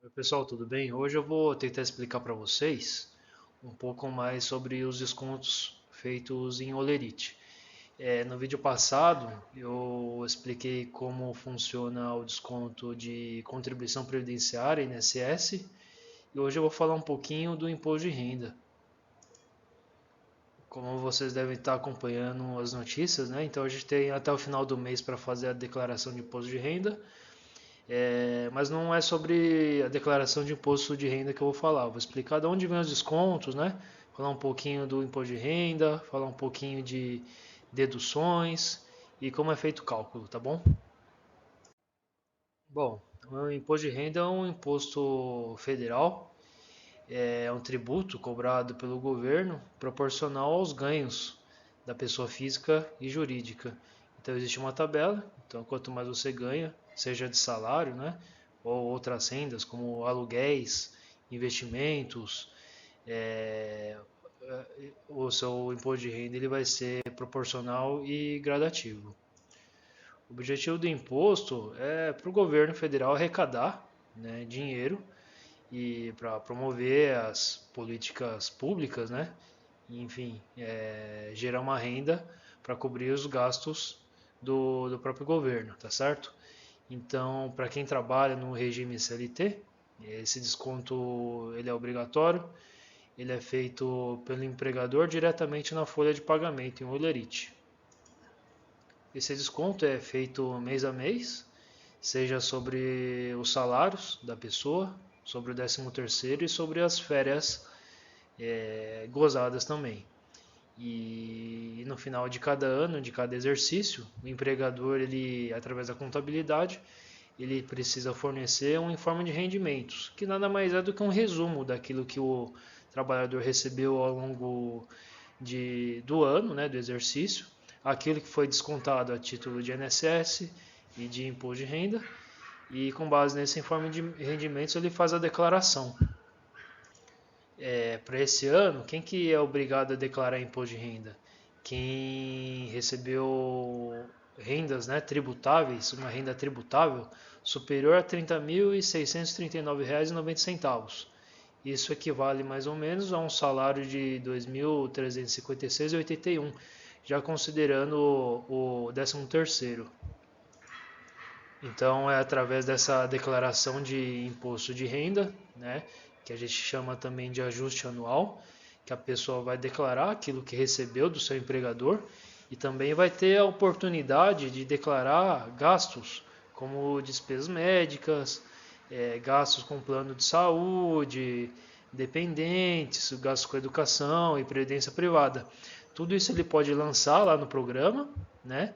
Oi, pessoal, tudo bem? Hoje eu vou tentar explicar para vocês um pouco mais sobre os descontos feitos em Olerite. No vídeo passado eu expliquei como funciona o desconto de contribuição previdenciária INSS e hoje eu vou falar um pouquinho do imposto de renda. Como vocês devem estar acompanhando as notícias, né? Então a gente tem até o final do mês para fazer a declaração de imposto de renda. Mas não é sobre a declaração de imposto de renda que eu vou falar. Eu vou explicar de onde vem os descontos, né? Falar um pouquinho do imposto de renda, falar um pouquinho de deduções e como é feito o cálculo, tá bom? Bom, o imposto de renda é um imposto federal, é um tributo cobrado pelo governo proporcional aos ganhos da pessoa física e jurídica. Então existe uma tabela, então quanto mais você ganha, seja de salário, né, ou outras rendas como aluguéis, investimentos, é, o seu imposto de renda ele vai ser proporcional e gradativo. O objetivo do imposto é para o governo federal arrecadar, né, dinheiro e para promover as políticas públicas, né? Enfim, gerar uma renda para cobrir os gastos do próprio governo, tá certo? Então, para quem trabalha no regime CLT, esse desconto ele é obrigatório, ele é feito pelo empregador diretamente na folha de pagamento em Olerite. Esse desconto é feito mês a mês, seja sobre os salários da pessoa, sobre o 13º e sobre as férias gozadas também. E no final de cada ano, de cada exercício, o empregador, ele, através da contabilidade, ele precisa fornecer um informe de rendimentos, que nada mais é do que um resumo daquilo que o trabalhador recebeu ao longo do ano, né, do exercício, aquilo que foi descontado a título de INSS e de imposto de renda, e com base nesse informe de rendimentos ele faz a declaração. Para esse ano, quem que é obrigado a declarar imposto de renda? Quem recebeu rendas, né, tributáveis, uma renda tributável superior a R$ 30.639,90. Isso equivale mais ou menos a um salário de R$ 2.356,81, já considerando o 13º. Então é através dessa declaração de imposto de renda, né, que a gente chama também de ajuste anual, que a pessoa vai declarar aquilo que recebeu do seu empregador e também vai ter a oportunidade de declarar gastos como despesas médicas, gastos com plano de saúde, dependentes, gastos com educação e previdência privada. Tudo isso ele pode lançar lá no programa, né?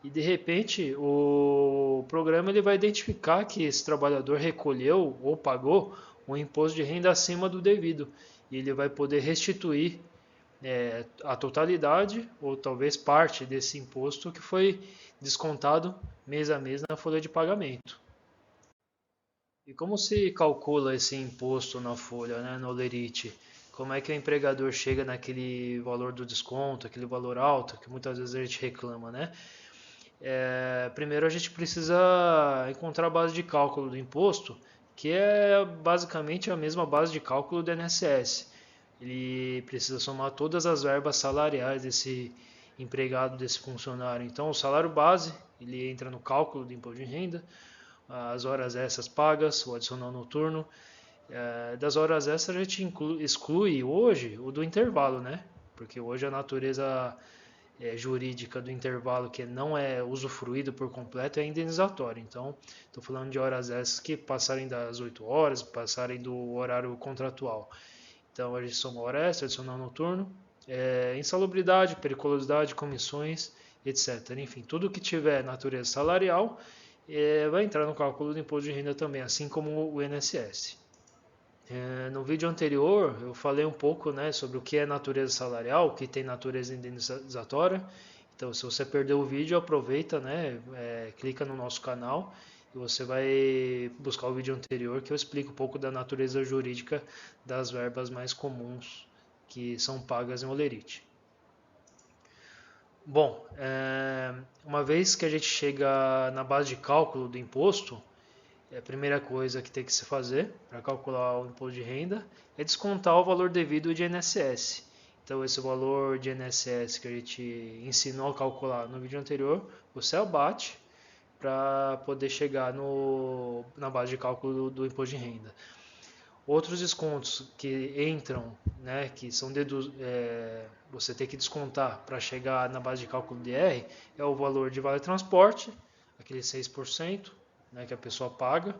E de repente o programa ele vai identificar que esse trabalhador recolheu ou pagou um imposto de renda acima do devido e ele vai poder restituir a totalidade ou talvez parte desse imposto que foi descontado mês a mês na folha de pagamento. E como se calcula esse imposto na folha, né, no Olerite? Como é que o empregador chega naquele valor do desconto, aquele valor alto que muitas vezes a gente reclama, né? Primeiro a gente precisa encontrar a base de cálculo do imposto, que é basicamente a mesma base de cálculo do INSS. Ele precisa somar todas as verbas salariais desse empregado, desse funcionário. Então, o salário base, ele entra no cálculo do imposto de renda, as horas extras pagas, o adicional noturno. Das horas extras a gente exclui hoje o do intervalo, né? Porque hoje a natureza jurídica do intervalo que não é usufruído por completo é indenizatório. Então, estou falando de horas extras que passarem das 8 horas, passarem do horário contratual. Então, a gente soma hora extra, adicional noturno, insalubridade, periculosidade, comissões, etc. Enfim, tudo que tiver natureza salarial vai entrar no cálculo do imposto de renda também, assim como o INSS. No vídeo anterior eu falei um pouco, né, sobre o que é natureza salarial, o que tem natureza indenizatória. Então, se você perdeu o vídeo, aproveita, né, clica no nosso canal e você vai buscar o vídeo anterior que eu explico um pouco da natureza jurídica das verbas mais comuns que são pagas em Olerite. Bom, uma vez que a gente chega na base de cálculo do imposto, A primeira coisa que tem que se fazer para calcular o imposto de renda é descontar o valor devido de INSS. Então, esse valor de INSS que a gente ensinou a calcular no vídeo anterior, você abate para poder chegar na base de cálculo do imposto de renda. Outros descontos que entram, né, que são você tem que descontar para chegar na base de cálculo do IR, é o valor de vale transporte, aquele 6%, né, que a pessoa paga.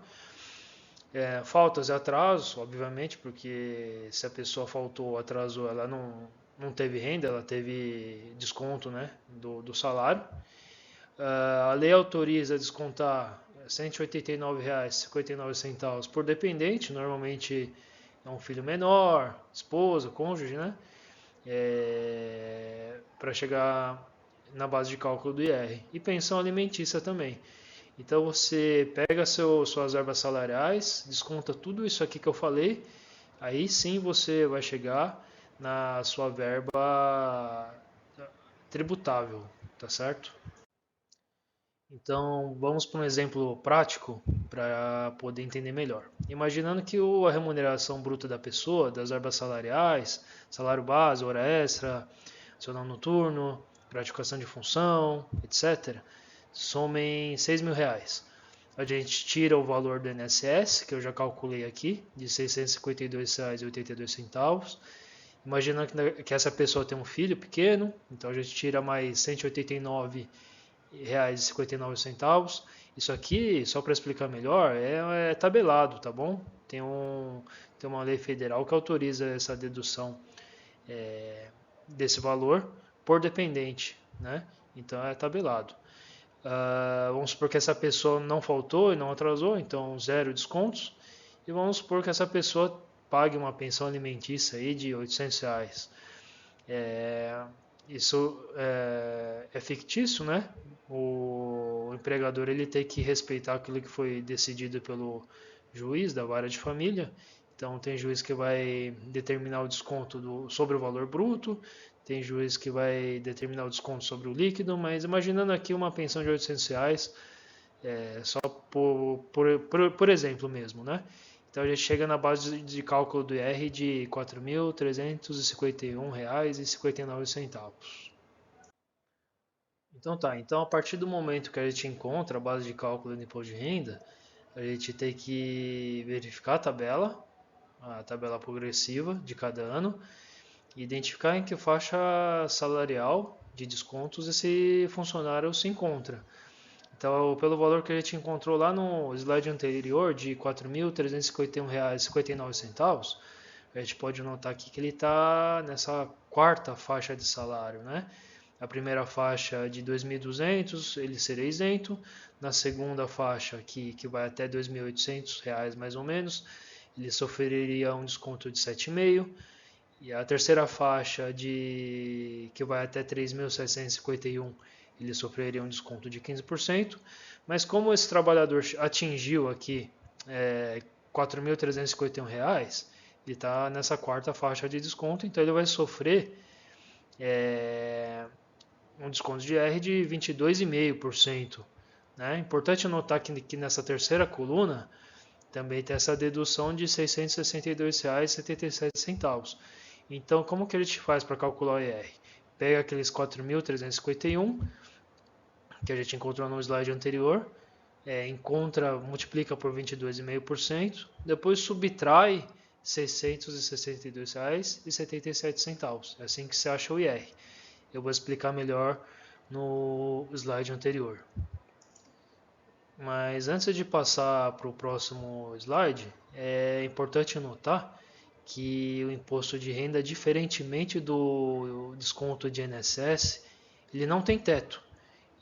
Faltas e atrasos, obviamente, porque se a pessoa faltou ou atrasou, ela não teve renda, ela teve desconto, né, do salário. A lei autoriza descontar R$ 189,59 por dependente, normalmente é um filho menor, esposa, cônjuge, né? Para chegar na base de cálculo do IR. E pensão alimentícia também. Então você pega suas verbas salariais, desconta tudo isso aqui que eu falei, aí sim você vai chegar na sua verba tributável, tá certo? Então, vamos para um exemplo prático para poder entender melhor. Imaginando que a remuneração bruta da pessoa, das verbas salariais, salário base, hora extra, adicional noturno, gratificação de função, etc., somem R$ 6.000. A gente tira o valor do INSS, que eu já calculei aqui, de R$ 652,82. Imaginando que essa pessoa tem um filho pequeno, então a gente tira mais R$ 189,59. Isso aqui, só para explicar melhor, é tabelado, tá bom? Tem uma lei federal que autoriza essa dedução desse valor por dependente, né? Então é tabelado. Vamos supor que essa pessoa não faltou e não atrasou, então zero descontos. E vamos supor que essa pessoa pague uma pensão alimentícia aí de R$ 800. Isso é fictício, né? O empregador ele tem que respeitar aquilo que foi decidido pelo juiz da vara de família. Então tem juiz que vai determinar o desconto sobre o valor bruto, tem juiz que vai determinar o desconto sobre o líquido, mas imaginando aqui uma pensão de R$ 800, só por exemplo mesmo, né? Então a gente chega na base de cálculo do IR de R$ 4.351,59. Então tá, então a partir do momento que a gente encontra a base de cálculo do imposto de renda, a gente tem que verificar a tabela progressiva de cada ano, e identificar em que faixa salarial de descontos esse funcionário se encontra. Então, pelo valor que a gente encontrou lá no slide anterior de R$ 4.351,59, a gente pode notar aqui que ele está nessa quarta faixa de salário, né? A primeira faixa de 2.200 ele seria isento, na segunda faixa aqui, que vai até R$ 2.800 mais ou menos, ele sofreria um desconto de 7,5%, e a terceira faixa que vai até 3.751 ele sofreria um desconto de 15%, mas como esse trabalhador atingiu aqui R$ 4.351, ele está nessa quarta faixa de desconto, então ele vai sofrer um desconto de R de 22,5%. Né? Importante notar que nessa terceira coluna também tem essa dedução de R$ 662,77. Então, como que a gente faz para calcular o IR? Pega aqueles 4.351 que a gente encontrou no slide anterior, multiplica por 22,5%, depois subtrai R$ 662,77. É assim que se acha o IR. Eu vou explicar melhor no slide anterior. Mas antes de passar para o próximo slide, é importante notar que o imposto de renda, diferentemente do desconto de INSS, ele não tem teto.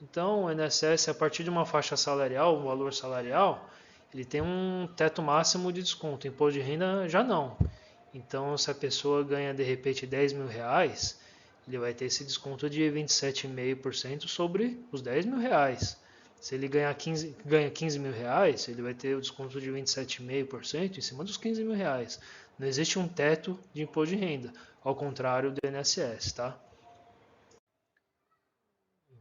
Então, o INSS, a partir de uma faixa salarial, um valor salarial, ele tem um teto máximo de desconto. O imposto de renda já não. Então, se a pessoa ganha de repente R$ 10.000, ele vai ter esse desconto de 27,5% sobre os R$ 10.000. Se ele ganha R$ 15.000, ele vai ter o desconto de 27,5% em cima dos R$ 15.000. Não existe um teto de imposto de renda, ao contrário do INSS, tá?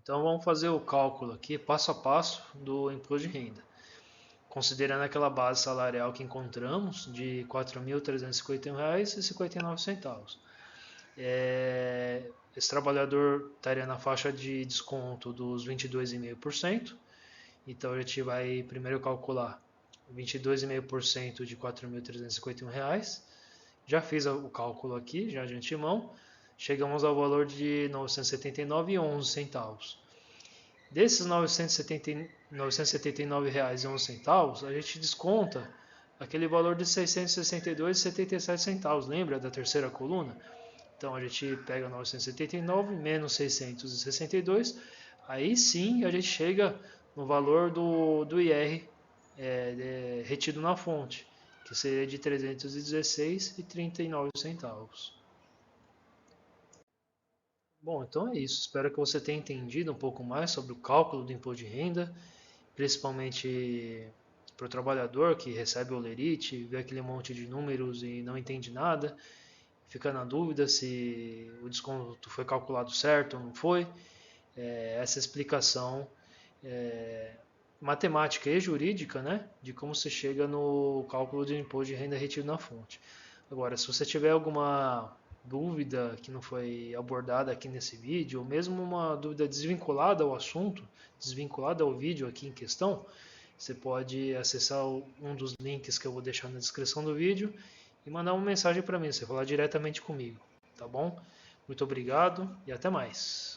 Então vamos fazer o cálculo aqui, passo a passo, do imposto de renda. considerando aquela base salarial que encontramos de R$ 4.351,59. Esse trabalhador estaria na faixa de desconto dos 22,5%. Então a gente vai primeiro calcular 22,5% de R$ 4.351. Já fiz o cálculo aqui, já de antemão. Chegamos ao valor de R$ 979,11. Desses R$ 979,11, a gente desconta aquele valor de R$ 662,77. Lembra da terceira coluna? Então a gente pega 979 menos 662, aí sim a gente chega no valor do IR retido na fonte, que seria de R$ 316,39. Bom, então é isso. Espero que você tenha entendido um pouco mais sobre o cálculo do imposto de renda, principalmente para o trabalhador que recebe o olerite, vê aquele monte de números e não entende nada, fica na dúvida se o desconto foi calculado certo ou não foi. Essa explicação matemática e jurídica, né, de como se chega no cálculo do imposto de renda retido na fonte. Agora, se você tiver alguma dúvida que não foi abordada aqui nesse vídeo, ou mesmo uma dúvida desvinculada ao assunto, desvinculada ao vídeo aqui em questão, você pode acessar um dos links que eu vou deixar na descrição do vídeo e mandar uma mensagem para mim, você falar diretamente comigo, tá bom? Muito obrigado e até mais.